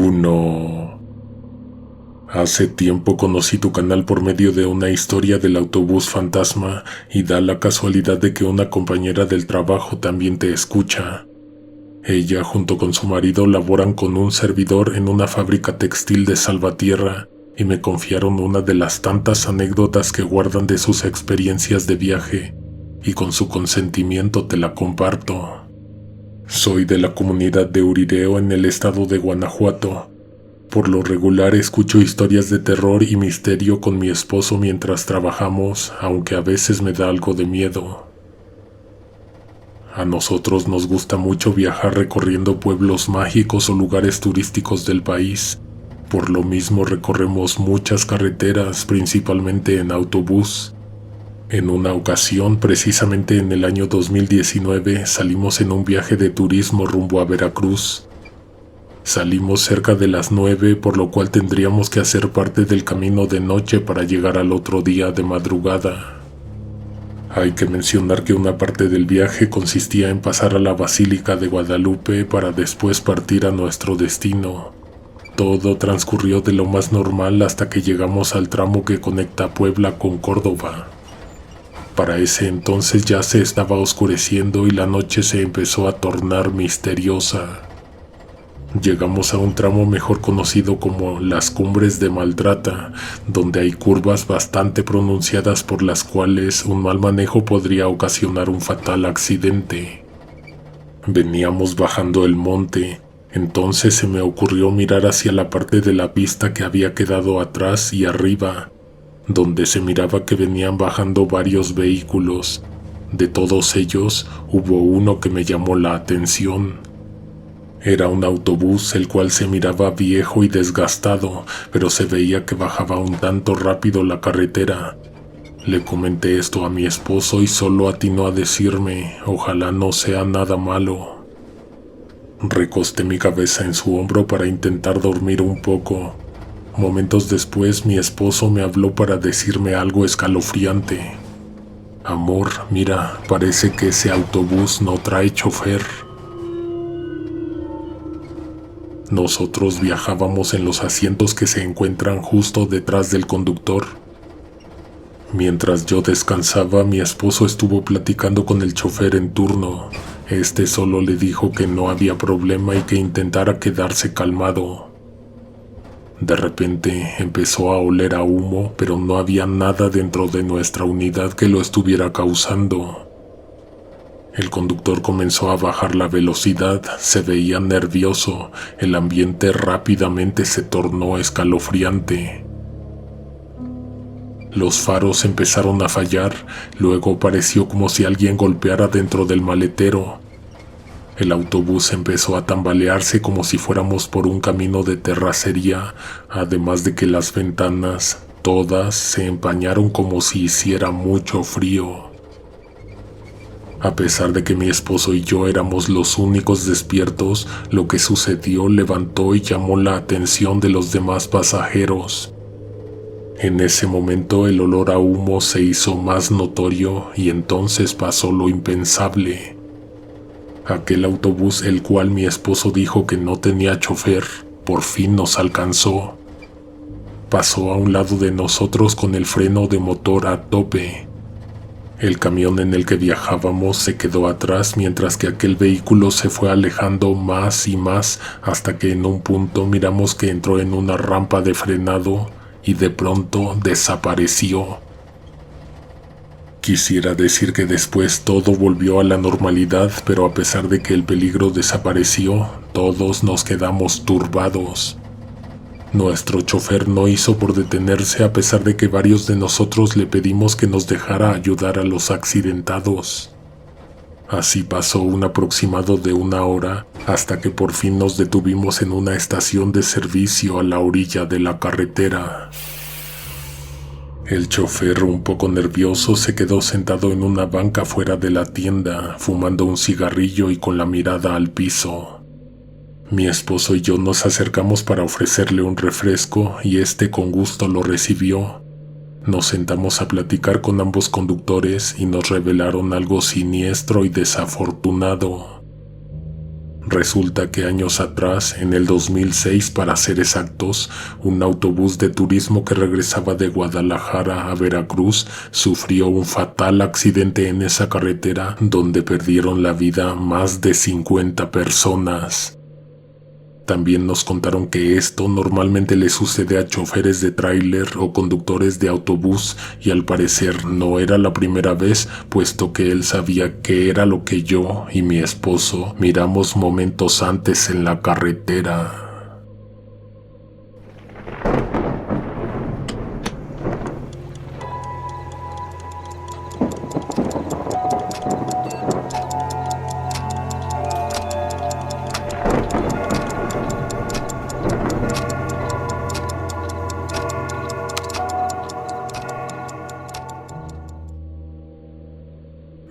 1. Hace tiempo conocí tu canal por medio de una historia del autobús fantasma y da la casualidad de que una compañera del trabajo también te escucha. Ella junto con su marido laboran con un servidor en una fábrica textil de Salvatierra y me confiaron una de las tantas anécdotas que guardan de sus experiencias de viaje y con su consentimiento te la comparto. Soy de la comunidad de Urireo en el estado de Guanajuato. Por lo regular escucho historias de terror y misterio con mi esposo mientras trabajamos, aunque a veces me da algo de miedo. A nosotros nos gusta mucho viajar recorriendo pueblos mágicos o lugares turísticos del país. Por lo mismo recorremos muchas carreteras, principalmente en autobús. En una ocasión, precisamente en el año 2019, salimos en un viaje de turismo rumbo a Veracruz. Salimos cerca de las 9, por lo cual tendríamos que hacer parte del camino de noche para llegar al otro día de madrugada. Hay que mencionar que una parte del viaje consistía en pasar a la Basílica de Guadalupe para después partir a nuestro destino. Todo transcurrió de lo más normal hasta que llegamos al tramo que conecta Puebla con Córdoba. Para ese entonces ya se estaba oscureciendo y la noche se empezó a tornar misteriosa. Llegamos a un tramo mejor conocido como las Cumbres de Maltrata, donde hay curvas bastante pronunciadas por las cuales un mal manejo podría ocasionar un fatal accidente. Veníamos bajando el monte, entonces se me ocurrió mirar hacia la parte de la pista que había quedado atrás y arriba, donde se miraba que venían bajando varios vehículos. De todos ellos, hubo uno que me llamó la atención. Era un autobús el cual se miraba viejo y desgastado, pero se veía que bajaba un tanto rápido la carretera. Le comenté esto a mi esposo y solo atinó a decirme, ojalá no sea nada malo. Recosté mi cabeza en su hombro para intentar dormir un poco. Momentos después mi esposo me habló para decirme algo escalofriante. Amor, mira, parece que ese autobús no trae chofer. Nosotros viajábamos en los asientos que se encuentran justo detrás del conductor. Mientras yo descansaba, mi esposo estuvo platicando con el chofer en turno. Este solo le dijo que no había problema y que intentara quedarse calmado. De repente empezó a oler a humo, pero no había nada dentro de nuestra unidad que lo estuviera causando. El conductor comenzó a bajar la velocidad, se veía nervioso, el ambiente rápidamente se tornó escalofriante. Los faros empezaron a fallar, luego pareció como si alguien golpeara dentro del maletero. El autobús empezó a tambalearse como si fuéramos por un camino de terracería, además de que las ventanas, todas, se empañaron como si hiciera mucho frío. A pesar de que mi esposo y yo éramos los únicos despiertos, lo que sucedió levantó y llamó la atención de los demás pasajeros. En ese momento el olor a humo se hizo más notorio y entonces pasó lo impensable. Aquel autobús, el cual mi esposo dijo que no tenía chofer, por fin nos alcanzó. Pasó a un lado de nosotros con el freno de motor a tope. El camión en el que viajábamos se quedó atrás mientras que aquel vehículo se fue alejando más y más hasta que en un punto miramos que entró en una rampa de frenado y de pronto desapareció. Quisiera decir que después todo volvió a la normalidad, pero a pesar de que el peligro desapareció, todos nos quedamos turbados. Nuestro chofer no hizo por detenerse a pesar de que varios de nosotros le pedimos que nos dejara ayudar a los accidentados. Así pasó un aproximado de 1 hora hasta que por fin nos detuvimos en una estación de servicio a la orilla de la carretera. El chofer, un poco nervioso, se quedó sentado en una banca fuera de la tienda, fumando un cigarrillo y con la mirada al piso. Mi esposo y yo nos acercamos para ofrecerle un refresco y este con gusto lo recibió. Nos sentamos a platicar con ambos conductores y nos revelaron algo siniestro y desafortunado. Resulta que años atrás, en el 2006 para ser exactos, un autobús de turismo que regresaba de Guadalajara a Veracruz sufrió un fatal accidente en esa carretera donde perdieron la vida más de 50 personas. También nos contaron que esto normalmente le sucede a choferes de tráiler o conductores de autobús y al parecer no era la primera vez, puesto que él sabía que era lo que yo y mi esposo miramos momentos antes en la carretera.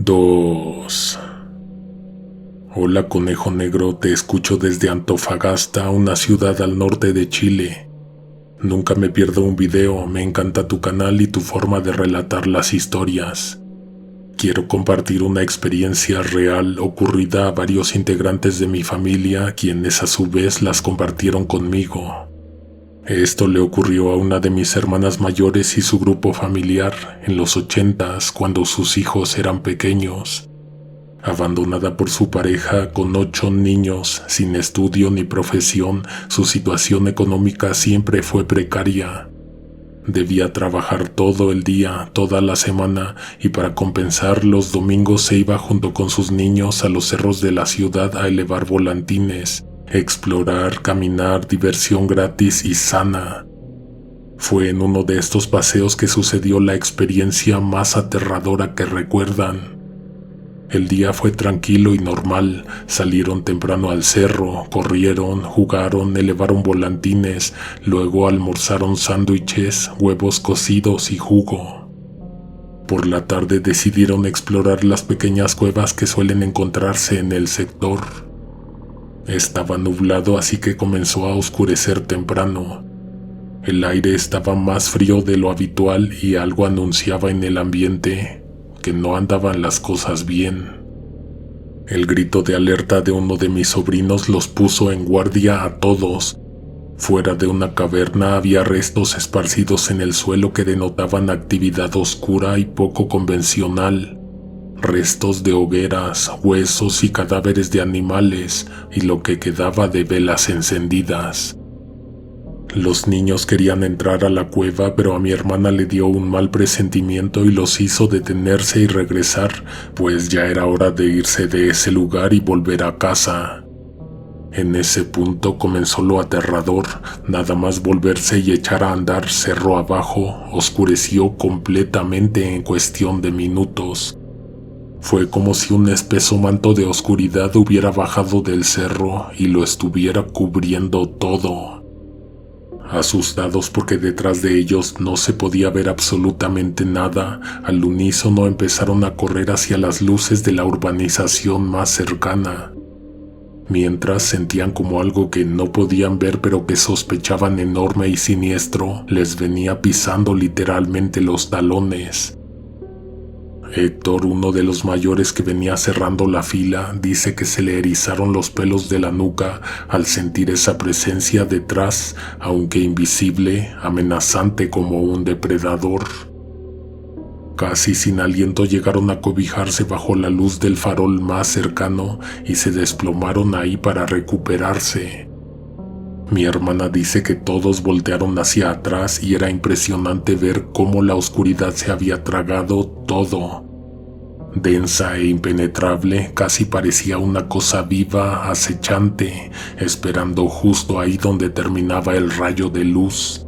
Dos. Hola conejo negro, te escucho desde Antofagasta, una ciudad al norte de Chile. Nunca me pierdo un video, me encanta tu canal y tu forma de relatar las historias. Quiero compartir una experiencia real ocurrida a varios integrantes de mi familia, quienes a su vez las compartieron conmigo. Esto le ocurrió a una de mis hermanas mayores y su grupo familiar en los 80s, cuando sus hijos eran pequeños. Abandonada por su pareja con 8 niños, sin estudio ni profesión, su situación económica siempre fue precaria. Debía trabajar todo el día, toda la semana, y para compensar los domingos se iba junto con sus niños a los cerros de la ciudad a elevar volantines, explorar, caminar, diversión gratis y sana. Fue en uno de estos paseos que sucedió la experiencia más aterradora que recuerdan. El día fue tranquilo y normal, salieron temprano al cerro, corrieron, jugaron, elevaron volantines, luego almorzaron sándwiches, huevos cocidos y jugo. Por la tarde decidieron explorar las pequeñas cuevas que suelen encontrarse en el sector. Estaba nublado, así que comenzó a oscurecer temprano. El aire estaba más frío de lo habitual y algo anunciaba en el ambiente que no andaban las cosas bien. El grito de alerta de uno de mis sobrinos los puso en guardia a todos. Fuera de una caverna había restos esparcidos en el suelo que denotaban actividad oscura y poco convencional. Restos de hogueras, huesos y cadáveres de animales, y lo que quedaba de velas encendidas. Los niños querían entrar a la cueva, pero a mi hermana le dio un mal presentimiento y los hizo detenerse y regresar, pues ya era hora de irse de ese lugar y volver a casa. En ese punto comenzó lo aterrador, nada más volverse y echar a andar cerro abajo, oscureció completamente en cuestión de minutos. Fue como si un espeso manto de oscuridad hubiera bajado del cerro y lo estuviera cubriendo todo. Asustados porque detrás de ellos no se podía ver absolutamente nada, al unísono empezaron a correr hacia las luces de la urbanización más cercana. Mientras sentían como algo que no podían ver pero que sospechaban enorme y siniestro, les venía pisando literalmente los talones. Héctor, uno de los mayores que venía cerrando la fila, dice que se le erizaron los pelos de la nuca al sentir esa presencia detrás, aunque invisible, amenazante como un depredador. Casi sin aliento llegaron a cobijarse bajo la luz del farol más cercano y se desplomaron ahí para recuperarse. Mi hermana dice que todos voltearon hacia atrás y era impresionante ver cómo la oscuridad se había tragado todo. Densa e impenetrable, casi parecía una cosa viva, acechante, esperando justo ahí donde terminaba el rayo de luz.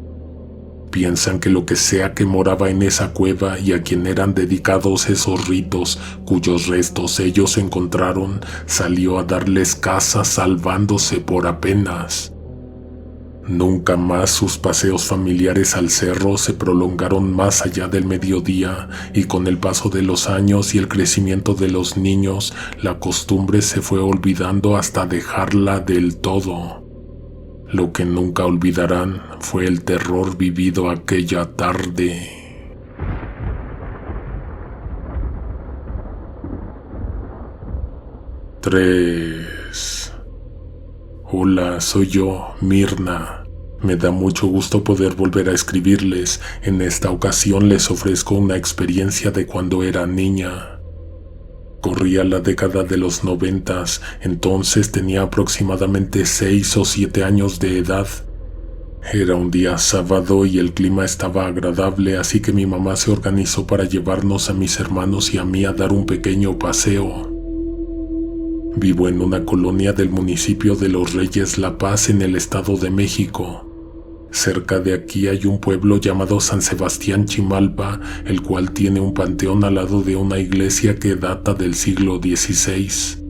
Piensan que lo que sea que moraba en esa cueva y a quien eran dedicados esos ritos, cuyos restos ellos encontraron, salió a darles caza salvándose por apenas. Nunca más sus paseos familiares al cerro se prolongaron más allá del mediodía, y con el paso de los años y el crecimiento de los niños, la costumbre se fue olvidando hasta dejarla del todo. Lo que nunca olvidarán fue el terror vivido aquella tarde. Tres. Hola, soy yo, Mirna. Me da mucho gusto poder volver a escribirles. En esta ocasión les ofrezco una experiencia de cuando era niña. Corría la década de los 90, entonces tenía aproximadamente 6 o 7 años de edad. Era un día sábado y el clima estaba agradable, así que mi mamá se organizó para llevarnos a mis hermanos y a mí a dar un pequeño paseo. Vivo en una colonia del municipio de Los Reyes La Paz en el Estado de México. Cerca de aquí hay un pueblo llamado San Sebastián Chimalpa, el cual tiene un panteón al lado de una iglesia que data del siglo XVI.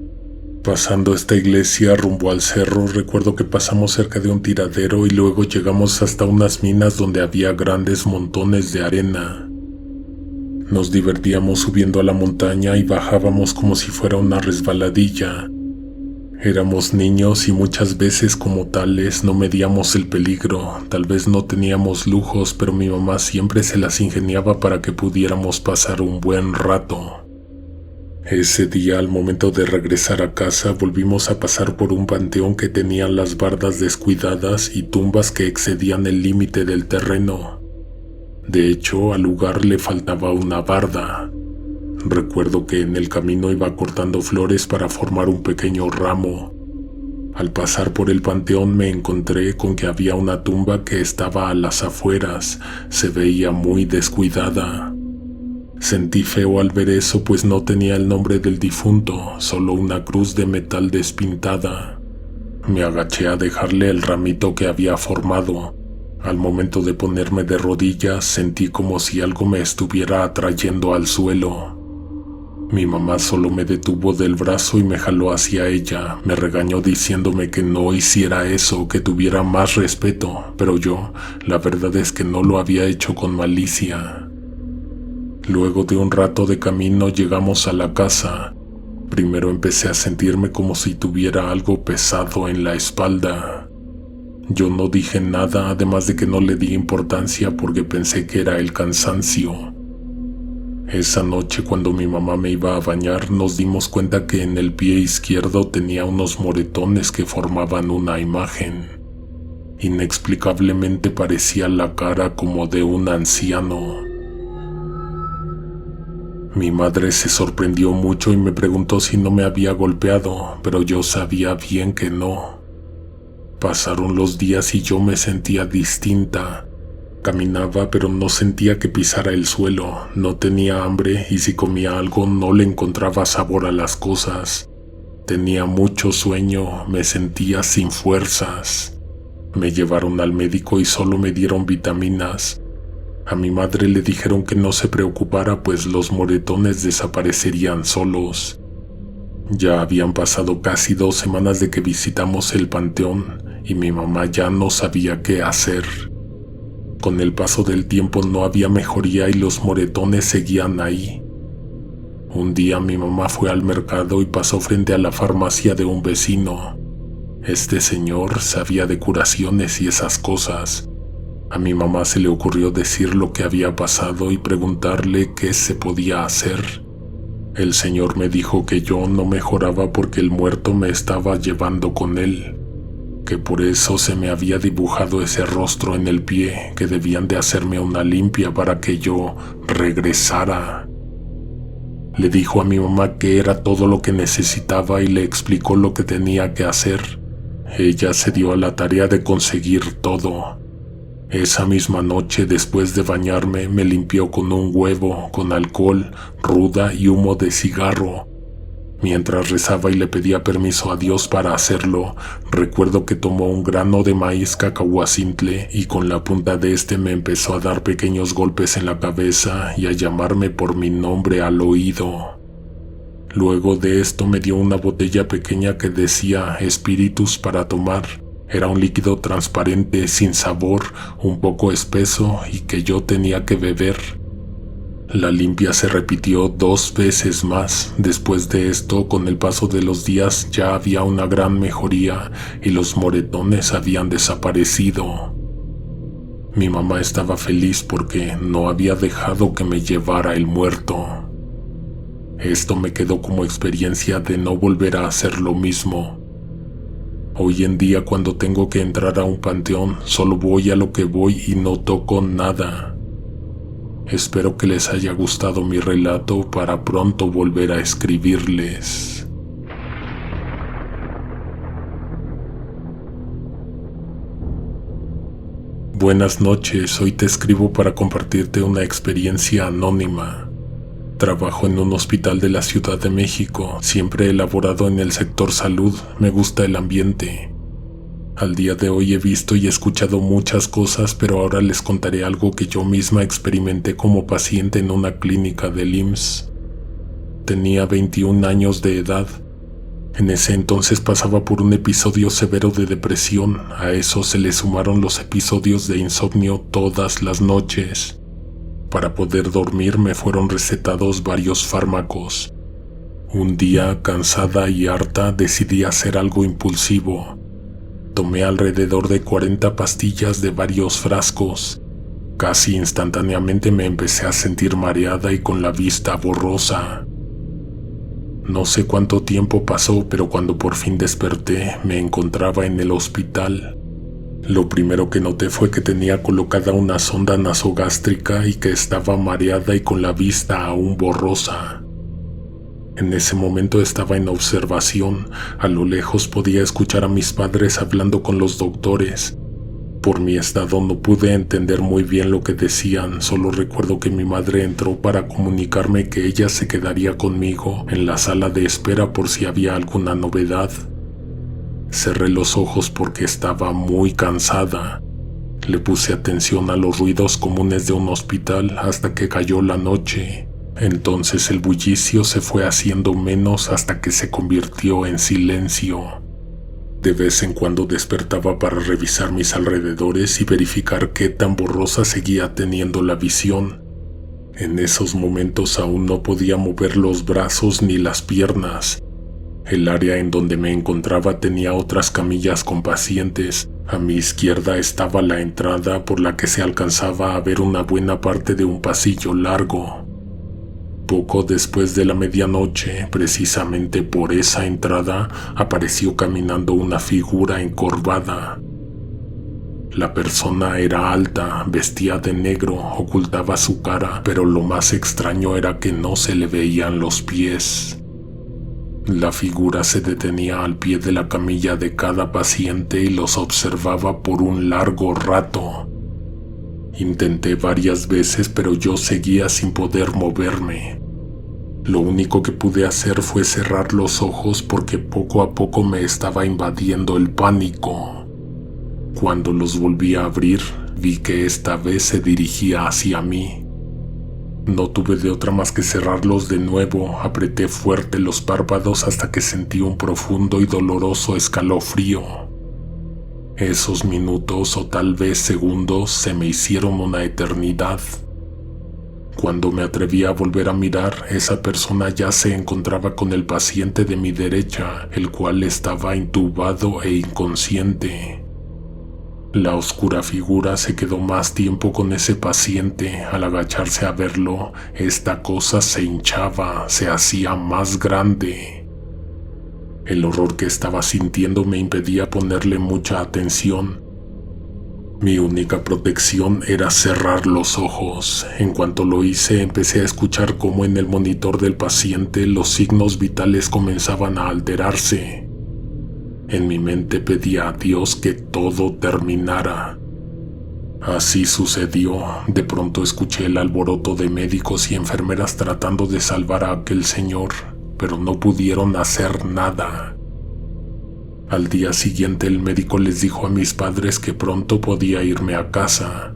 Pasando esta iglesia rumbo al cerro, recuerdo que pasamos cerca de un tiradero y luego llegamos hasta unas minas donde había grandes montones de arena. Nos divertíamos subiendo a la montaña y bajábamos como si fuera una resbaladilla. Éramos niños y muchas veces como tales no medíamos el peligro. Tal vez no teníamos lujos, pero mi mamá siempre se las ingeniaba para que pudiéramos pasar un buen rato. Ese día, al momento de regresar a casa, volvimos a pasar por un panteón que tenía las bardas descuidadas y tumbas que excedían el límite del terreno. De hecho, al lugar le faltaba una barda. Recuerdo que en el camino iba cortando flores para formar un pequeño ramo. Al pasar por el panteón me encontré con que había una tumba que estaba a las afueras. Se veía muy descuidada. Sentí feo al ver eso, pues no tenía el nombre del difunto, solo una cruz de metal despintada. Me agaché a dejarle el ramito que había formado. Al momento de ponerme de rodillas, sentí como si algo me estuviera atrayendo al suelo. Mi mamá solo me detuvo del brazo y me jaló hacia ella. Me regañó diciéndome que no hiciera eso, que tuviera más respeto, pero yo, la verdad es que no lo había hecho con malicia. Luego de un rato de camino llegamos a la casa. Primero empecé a sentirme como si tuviera algo pesado en la espalda. Yo no dije nada, además de que no le di importancia porque pensé que era el cansancio. Esa noche, cuando mi mamá me iba a bañar, nos dimos cuenta que en el pie izquierdo tenía unos moretones que formaban una imagen. Inexplicablemente parecía la cara como de un anciano. Mi madre se sorprendió mucho y me preguntó si no me había golpeado, pero yo sabía bien que no. Pasaron los días y yo me sentía distinta. Caminaba, pero no sentía que pisara el suelo. No tenía hambre y si comía algo no le encontraba sabor a las cosas. Tenía mucho sueño, me sentía sin fuerzas. Me llevaron al médico y solo me dieron vitaminas. A mi madre le dijeron que no se preocupara, pues los moretones desaparecerían solos. Ya habían pasado casi 2 semanas de que visitamos el panteón y mi mamá ya no sabía qué hacer. Con el paso del tiempo no había mejoría y los moretones seguían ahí. Un día mi mamá fue al mercado y pasó frente a la farmacia de un vecino. Este señor sabía de curaciones y esas cosas. A mi mamá se le ocurrió decir lo que había pasado y preguntarle qué se podía hacer. El señor me dijo que yo no mejoraba porque el muerto me estaba llevando con él, que por eso se me había dibujado ese rostro en el pie, que debían de hacerme una limpia para que yo regresara. Le dijo a mi mamá que era todo lo que necesitaba y le explicó lo que tenía que hacer. Ella se dio a la tarea de conseguir todo. Esa misma noche, después de bañarme, me limpió con un huevo, con alcohol, ruda y humo de cigarro. Mientras rezaba y le pedía permiso a Dios para hacerlo, recuerdo que tomó un grano de maíz cacahuacintle y con la punta de este me empezó a dar pequeños golpes en la cabeza y a llamarme por mi nombre al oído. Luego de esto me dio una botella pequeña que decía espíritus para tomar. Era un líquido transparente, sin sabor, un poco espeso y que yo tenía que beber. La limpia se repitió 2 veces más. Después de esto, con el paso de los días, ya había una gran mejoría y los moretones habían desaparecido. Mi mamá estaba feliz porque no había dejado que me llevara el muerto. Esto me quedó como experiencia de no volver a hacer lo mismo. Hoy en día cuando tengo que entrar a un panteón, solo voy a lo que voy y no toco nada. Espero que les haya gustado mi relato para pronto volver a escribirles. Buenas noches, hoy te escribo para compartirte una experiencia anónima. Trabajo en un hospital de la Ciudad de México, siempre he laborado en el sector salud, me gusta el ambiente. Al día de hoy he visto y escuchado muchas cosas, pero ahora les contaré algo que yo misma experimenté como paciente en una clínica del IMSS. Tenía 21 años de edad. En ese entonces pasaba por un episodio severo de depresión, a eso se le sumaron los episodios de insomnio todas las noches. Para poder dormir me fueron recetados varios fármacos. Un día, cansada y harta, decidí hacer algo impulsivo. Tomé alrededor de 40 pastillas de varios frascos. Casi instantáneamente me empecé a sentir mareada y con la vista borrosa. No sé cuánto tiempo pasó, pero cuando por fin desperté, me encontraba en el hospital. Lo primero que noté fue que tenía colocada una sonda nasogástrica y que estaba mareada y con la vista aún borrosa. En ese momento estaba en observación. A lo lejos podía escuchar a mis padres hablando con los doctores. Por mi estado no pude entender muy bien lo que decían, solo recuerdo que mi madre entró para comunicarme que ella se quedaría conmigo en la sala de espera por si había alguna novedad. Cerré los ojos porque estaba muy cansada. Le puse atención a los ruidos comunes de un hospital hasta que cayó la noche. Entonces el bullicio se fue haciendo menos hasta que se convirtió en silencio. De vez en cuando despertaba para revisar mis alrededores y verificar qué tan borrosa seguía teniendo la visión. En esos momentos aún no podía mover los brazos ni las piernas. El área en donde me encontraba tenía otras camillas con pacientes. A mi izquierda estaba la entrada por la que se alcanzaba a ver una buena parte de un pasillo largo. Poco después de la medianoche, precisamente por esa entrada, apareció caminando una figura encorvada. La persona era alta, vestía de negro, ocultaba su cara, pero lo más extraño era que no se le veían los pies. La figura se detenía al pie de la camilla de cada paciente y los observaba por un largo rato. Intenté varias veces, pero yo seguía sin poder moverme. Lo único que pude hacer fue cerrar los ojos porque poco a poco me estaba invadiendo el pánico. Cuando los volví a abrir, vi que esta vez se dirigía hacia mí. No tuve de otra más que cerrarlos de nuevo. Apreté fuerte los párpados hasta que sentí un profundo y doloroso escalofrío. Esos minutos o tal vez segundos se me hicieron una eternidad. Cuando me atreví a volver a mirar, esa persona ya se encontraba con el paciente de mi derecha, el cual estaba intubado e inconsciente. La oscura figura se quedó más tiempo con ese paciente. Al agacharse a verlo, esta cosa se hinchaba, se hacía más grande. El horror que estaba sintiendo me impedía ponerle mucha atención. Mi única protección era cerrar los ojos. En cuanto lo hice, empecé a escuchar cómo en el monitor del paciente los signos vitales comenzaban a alterarse. En mi mente pedía a Dios que todo terminara. Así sucedió. De pronto escuché el alboroto de médicos y enfermeras tratando de salvar a aquel señor, pero no pudieron hacer nada. Al día siguiente el médico les dijo a mis padres que pronto podía irme a casa.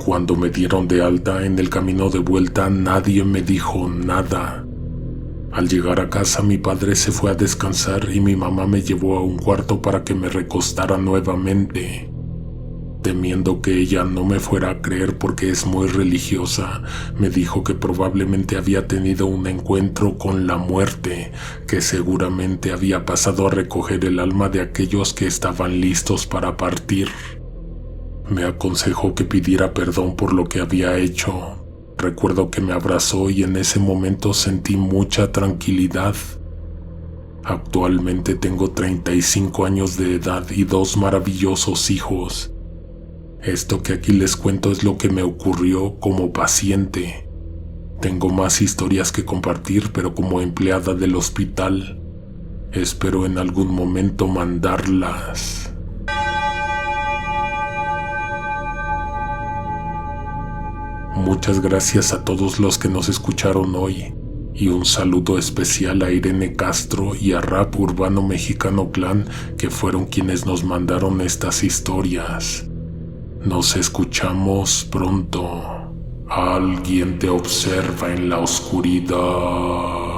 Cuando me dieron de alta en el camino de vuelta nadie me dijo nada. Al llegar a casa mi padre se fue a descansar y mi mamá me llevó a un cuarto para que me recostara nuevamente. Temiendo que ella no me fuera a creer porque es muy religiosa, me dijo que probablemente había tenido un encuentro con la muerte, que seguramente había pasado a recoger el alma de aquellos que estaban listos para partir. Me aconsejó que pidiera perdón por lo que había hecho. Recuerdo que me abrazó y en ese momento sentí mucha tranquilidad. Actualmente tengo 35 años de edad y 2 maravillosos hijos. Esto que aquí les cuento es lo que me ocurrió como paciente. Tengo más historias que compartir, pero como empleada del hospital, espero en algún momento mandarlas. Muchas gracias a todos los que nos escucharon hoy, y un saludo especial a Irene Castro y a Rap Urbano Mexicano Clan, que fueron quienes nos mandaron estas historias. Nos escuchamos pronto. Alguien te observa en la oscuridad.